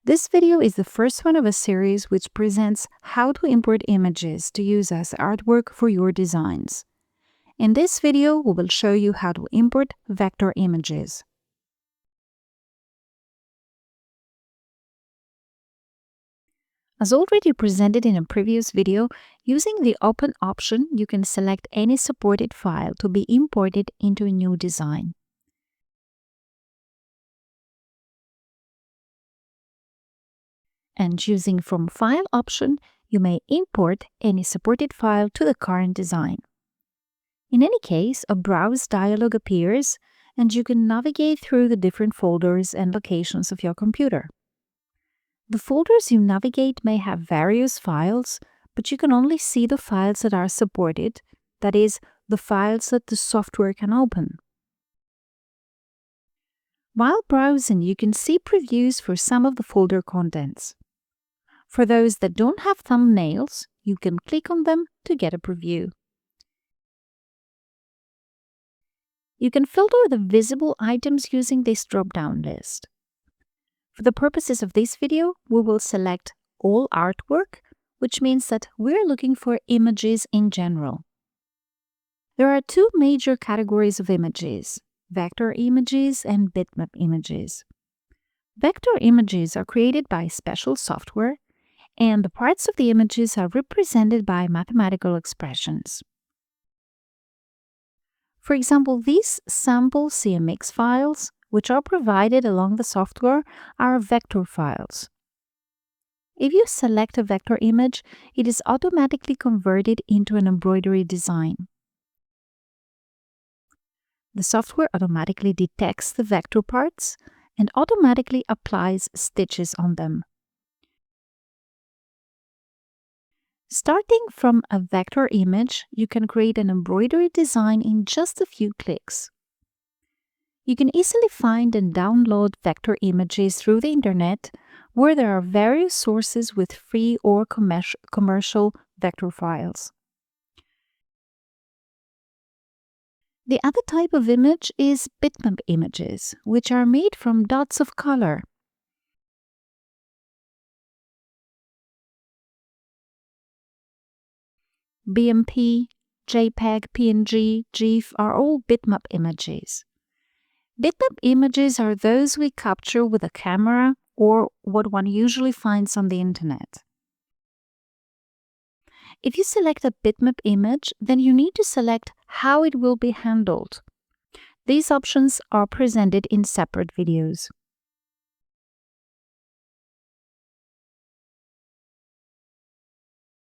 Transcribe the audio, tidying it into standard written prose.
This video is the first one of a series which presents how to import images to use as artwork for your designs. In this video, we will show you how to import vector images. As already presented in a previous video, using the Open option, you can select any supported file to be imported into a new design. And choosing from File option, you may import any supported file to the current design. In any case, a Browse dialog appears, and you can navigate through the different folders and locations of your computer. The folders you navigate may have various files, but you can only see the files that are supported, that is, the files that the software can open. While browsing, you can see previews for some of the folder contents. For those that don't have thumbnails, you can click on them to get a preview. You can filter the visible items using this drop-down list. For the purposes of this video, we will select All Artwork, which means that we're looking for images in general. There are two major categories of images: vector images and bitmap images. Vector images are created by special software, and the parts of the images are represented by mathematical expressions. For example, these sample CMX files, which are provided along the software, are vector files. If you select a vector image, it is automatically converted into an embroidery design. The software automatically detects the vector parts and automatically applies stitches on them. Starting from a vector image, you can create an embroidery design in just a few clicks. You can easily find and download vector images through the internet, where there are various sources with free or commercial vector files. The other type of image is bitmap images, which are made from dots of color. BMP, JPEG, PNG, GIF are all bitmap images. Bitmap images are those we capture with a camera or what one usually finds on the internet. If you select a bitmap image, then you need to select how it will be handled. These options are presented in separate videos.